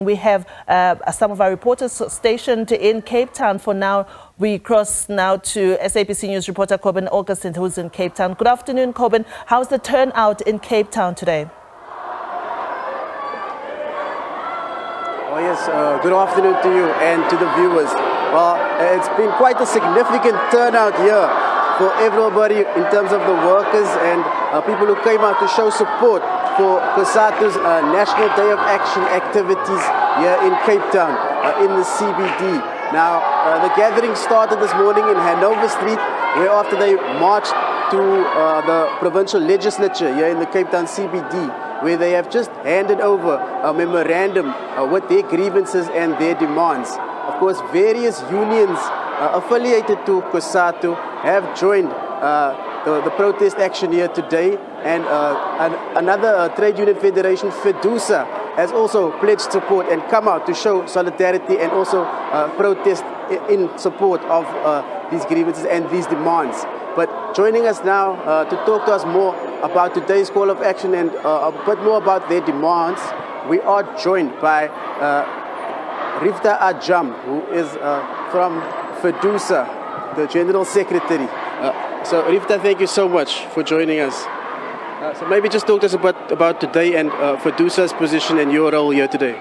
We have some of our reporters stationed in Cape Town. For now, we cross now to SABC News reporter Corbin, who's in Cape Town. Good afternoon, Corbin. How's the turnout in Cape Town today? Oh yes, good afternoon to you and to the viewers. Well, it's been quite a significant turnout here for everybody in terms of the workers and people who came out to show support for COSATU's National Day of Action activities here in Cape Town, in the CBD. Now, the gathering started this morning in Hanover Street, where after they marched to the provincial legislature here in the Cape Town CBD, where they have just handed over a memorandum with their grievances and their demands. Of course, various unions affiliated to COSATU have joined the protest action here today, and another trade union federation, FEDUSA, has also pledged support and come out to show solidarity and also protest in support of these grievances and these demands. But joining us now to talk to us more about today's call of action and a bit more about their demands, we are joined by Rifta Ajam, who is from FEDUSA, the General Secretary. So Rifta, thank you so much for joining us. So maybe just talk to us about today and FEDUSA's position and your role here today.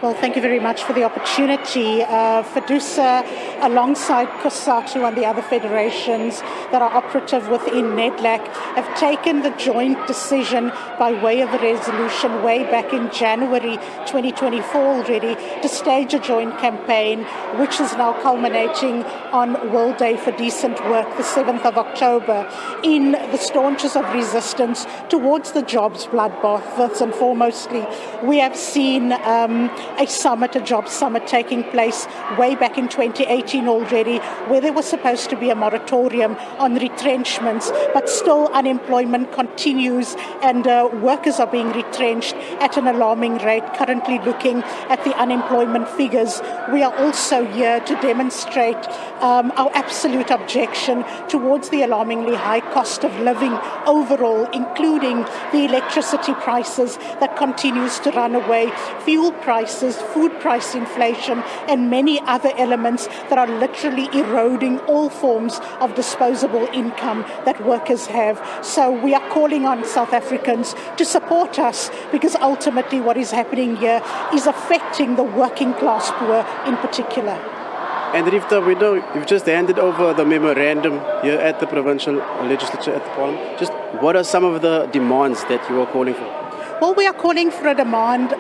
Well, thank you very much for the opportunity. FEDUSA, alongside COSATU and the other federations that are operative within Mdlalane, have taken the joint decision by way of a resolution way back in January 2024 already to stage a joint campaign, which is now culminating on World Day for Decent Work, the 7th of October, in the staunches of resistance towards the jobs bloodbath. First and foremostly, we have seen a summit, a jobs summit taking place way back in 2018 already, where there was supposed to be a moratorium on retrenchments, but still unemployment continues and workers are being retrenched at an alarming rate. Currently looking at the unemployment figures, we are also here to demonstrate our absolute objection towards the alarmingly high cost of living overall, including the electricity prices that continues to run away, fuel prices, food price inflation, and many other elements that are literally eroding all forms of disposable income that workers have. So we are calling on South Africans to support us, because ultimately what is happening here is affecting the working class poor in particular. And Rifta, we know you've just handed over the memorandum here at the provincial legislature at the Parliament. Just what are some of the demands that you are calling for? Well, we are calling for a demand,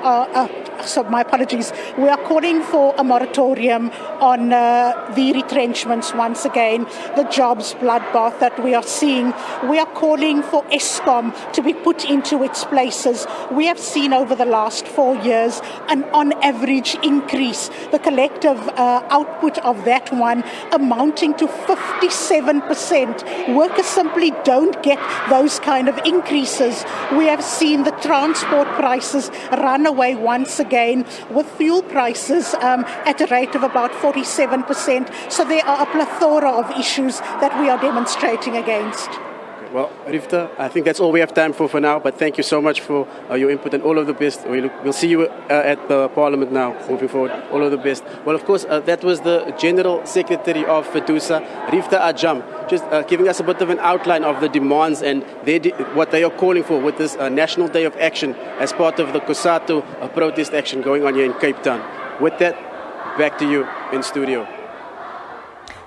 my apologies, we are calling for a moratorium on the retrenchments once again, the jobs bloodbath that we are seeing. We are calling for Eskom to be put into its places. We have seen over the last 4 years an on average increase, the collective output of that one amounting to 57%. Workers simply don't get those kind of increases. We have seen the transport prices run away once again, with fuel prices at a rate of about 47%. So there are a plethora of issues that we are demonstrating against. Well, Rifta, I think that's all we have time for now, but thank you so much for your input and all of the best. We'll see you at the Parliament now, moving forward. All of the best. Well, of course, that was the General Secretary of FEDUSA, Rifta Ajam, just giving us a bit of an outline of the demands and what they are calling for with this National Day of Action as part of the COSATU protest action going on here in Cape Town. With that, back to you in studio.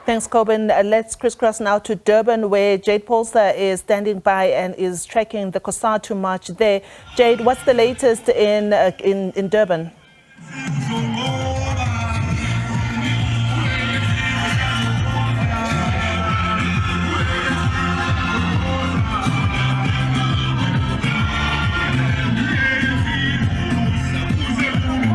Thanks, Corbin. Let's crisscross now to Durban, where Jade Paulse is standing by and is tracking the COSATU march there. Jade, what's the latest in Durban?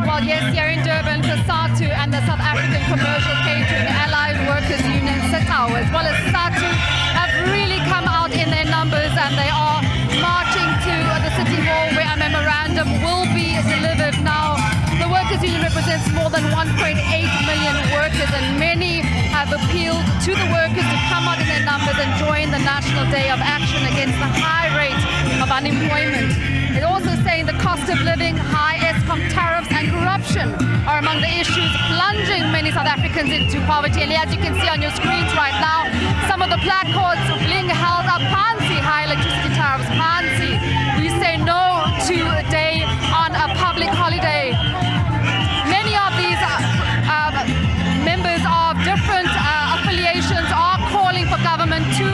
Well, yes, here in Durban, COSATU and the South African Commercial Catering Allied Workers Union, SABC, as well as COSATU, have really come out in their numbers, and they are marching to the City Hall, where a memorandum will be delivered. Now, the Workers Union represents more than 1.8 million workers, and many have appealed to the workers to come out in their numbers and join the National Day of Action against the high rate of unemployment. It's also saying the cost of living, high Eskom tariffs and corruption are among the issues plunging many South Africans into poverty. And as you can see on your screens right now, some of the placards being held up, Phansi, high electricity tariffs, Phansi. We say no to a day on a public holiday. Many of these members of different affiliations are calling for government to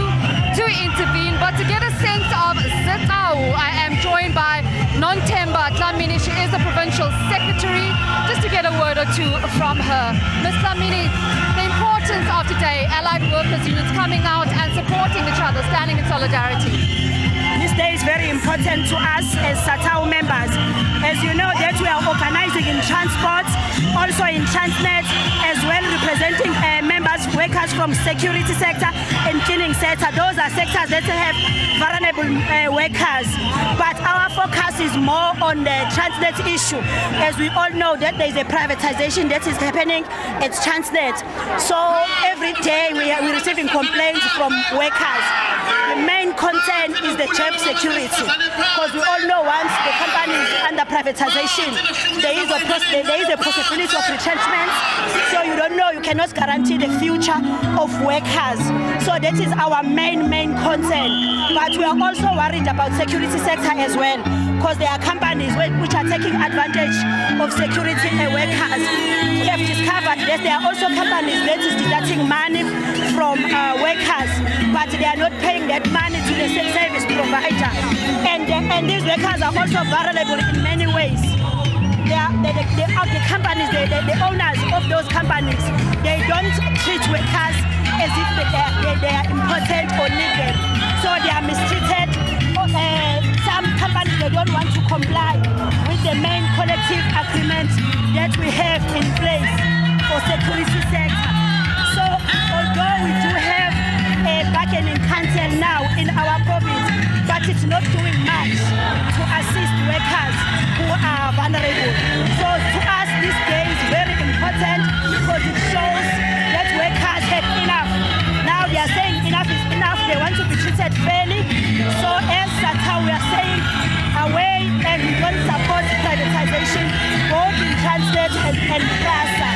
intervene. But to get a sense of Zitau, I am joined by Nontemba Dlamini. She is the provincial secretary. Just to get a word or two from her. Ms. Dlamini, the importance of today, allied workers unions coming out and supporting each other, standing in solidarity. This day is very important to us as SATAU members. As you know that we are organizing in transport, also in Transnet, as well representing members, workers from security sector and cleaning sector. Those are sectors that have vulnerable workers. But our focus is more on the Transnet issue. As we all know that there is a privatization that is happening at Transnet. So every day we are receiving complaints from workers. The main concern is the job security, because we all know once the company is under privatization, there is a possibility of retrenchment. So you don't know, you cannot guarantee the future of workers. So that is our main concern. But we are also worried about security sector as well, because there are companies which are taking advantage of security workers. We have discovered that there are also companies that is deducting money from workers, but they are not paying that money to the service provider. And these workers are also vulnerable in many ways. The companies, the owners of those companies, they don't treat workers as if they are important or needed. So they are mistreated. Some companies, they don't want to comply with the main collective agreement that we have in place for security sector. So although we do have a bargaining council now in our province, but it's not doing much to assist workers who are vulnerable. So to us, this day is very important because it shows that workers have enough. Now they are saying enough is enough. They want to be treated fairly. So as SATAU, we are saying away, and we don't support privatization, both in Transnet and PRASA.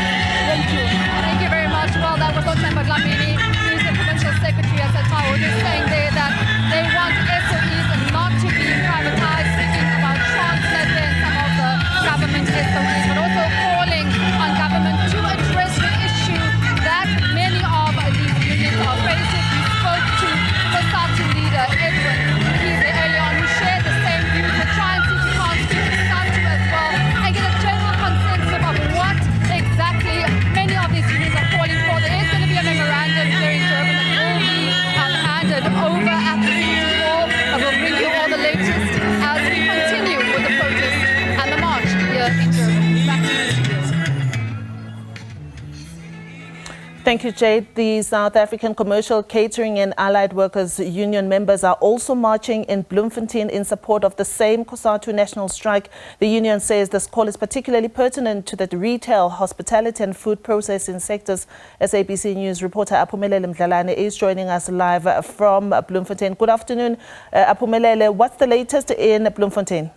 Thank you. Thank you very much. Well, that was Nontemba Dlamini, who's the provincial secretary at SATAU, just saying there that they want SOEs not to be privatized, speaking about Transnet and some of the government SOEs, but also calling on government to address the issue that many of these unions are facing. We spoke to COSATU leader Edwin Mkhize earlier on, who shared the same views. We'll try and see if we can't speak to SATU as well and get a general consensus of what exactly many of these unions are calling for. There is going to be a memorandum here in Durban that will be handed over at the City Hall. I will bring you all the latest as we continue with the protest and the march here in Durban. Back to you. Thank you, Jade. The South African Commercial Catering and Allied Workers Union members are also marching in Bloemfontein in support of the same COSATU national strike. The union says this call is particularly pertinent to the retail, hospitality and food processing sectors. SABC News reporter Aphumelele Mdlalane is joining us live from Bloemfontein. Good afternoon, Aphumelele. What's the latest in Bloemfontein?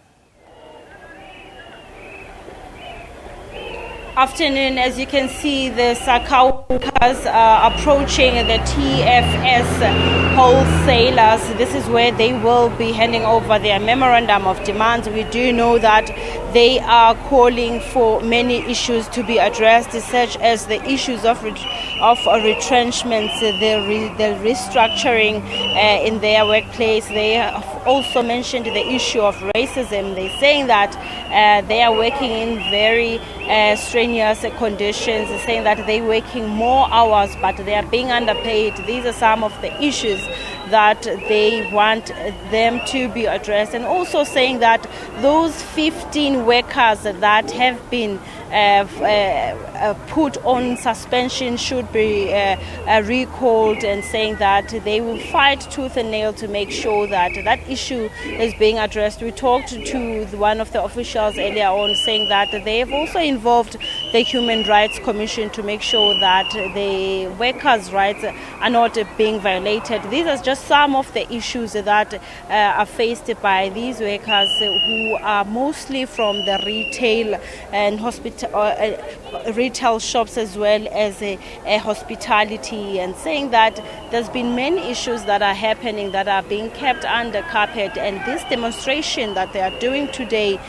Afternoon. As you can see, the SATAU workers are approaching the TFS wholesalers. This is where they will be handing over their memorandum of demands. We do know that they are calling for many issues to be addressed, such as the issues of retrenchments, the restructuring in their workplace. They have also mentioned the issue of racism. They're saying that they are working in very strenuous conditions, saying that they're working more hours but they are being underpaid. These are some of the issues that they want them to be addressed, and also saying that those 15 workers that have been put on suspension should be recalled, and saying that they will fight tooth and nail to make sure that that issue is being addressed. We talked to one of the officials earlier on, saying that they have also involved the Human Rights Commission to make sure that the workers' rights are not being violated. These are just some of the issues that are faced by these workers who are mostly from the retail and retail shops as well as hospitality, and saying that there's been many issues that are happening that are being kept under carpet, and this demonstration that they are doing today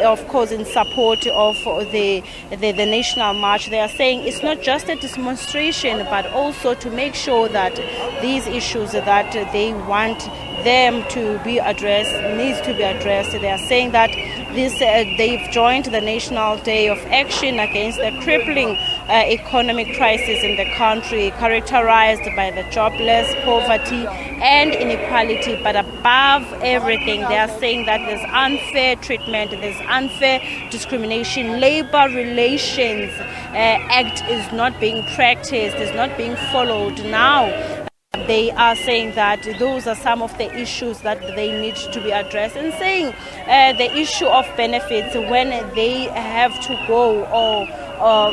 of course in support of the national march, they are saying it's not just a demonstration but also to make sure that these issues that they want them to be addressed needs to be addressed. They are saying that they've joined the National Day of Action against the crippling economic crisis in the country, characterized by the jobless, poverty and inequality. But above everything, they are saying that there's unfair treatment, there's unfair discrimination. Labor Relations Act is not being practiced, is not being followed now. They are saying that those are some of the issues that they need to be addressed, and saying the issue of benefits when they have to go or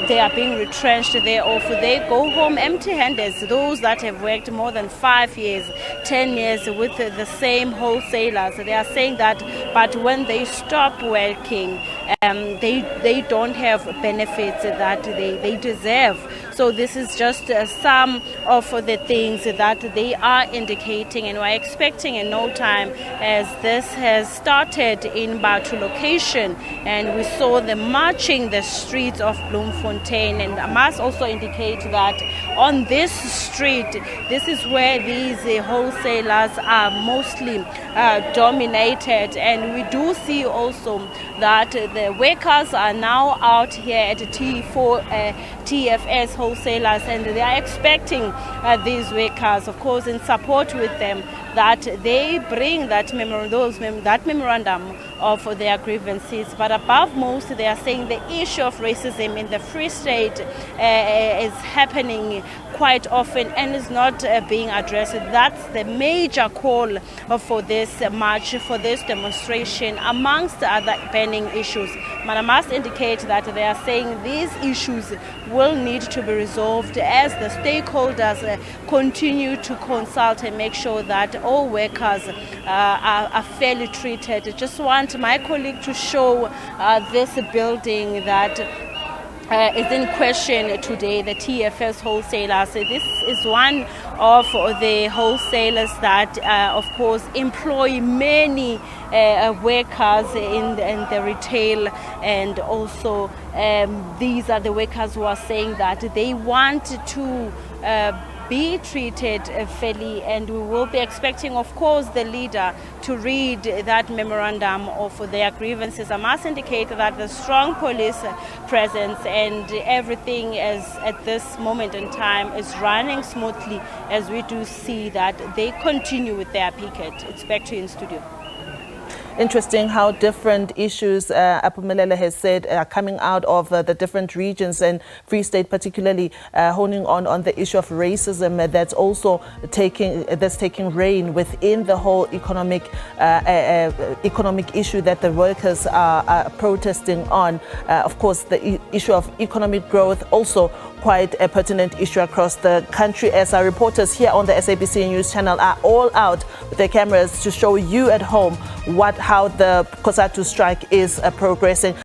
they are being retrenched there, or they go home empty-handed. Those that have worked more than 5 years, 10 years with the same wholesalers, they are saying that, but when they stop working, they don't have benefits that they deserve. So this is just some of the things that they are indicating, and we're expecting in no time, as this has started in Batu location, and we saw them marching the streets of Bloemfontein. And I must also indicate that on this street, this is where these wholesalers are mostly dominated, and we do see also that the workers are now out here at TFS wholesalers, and they are expecting these workers, of course, in support with them, that they bring that memorandum of their grievances. But above most, they are saying the issue of racism in the Free State is happening quite often and is not being addressed. That's the major call for this march, for this demonstration, amongst other burning issues. But I must indicate that they are saying these issues will need to be resolved as the stakeholders continue to consult and make sure that all workers are fairly treated. I just want my colleague to show this building that is in question today, the TFS wholesalers. This is one of the wholesalers that, of course, employ many workers in the retail, and also these are the workers who are saying that they want to be treated fairly, and we will be expecting, of course, the leader to read that memorandum of their grievances. I must indicate that the strong police presence and everything is at this moment in time is running smoothly, as we do see that they continue with their picket. It's back to you in studio. Interesting how different issues, Aphumelele has said, are coming out of the different regions, and Free State particularly honing on the issue of racism that's also taking reign within the whole economic issue that the workers are protesting on. Of course, the issue of economic growth also quite a pertinent issue across the country, as our reporters here on the SABC News channel are all out with their cameras to show you at home how the COSATU strike is progressing.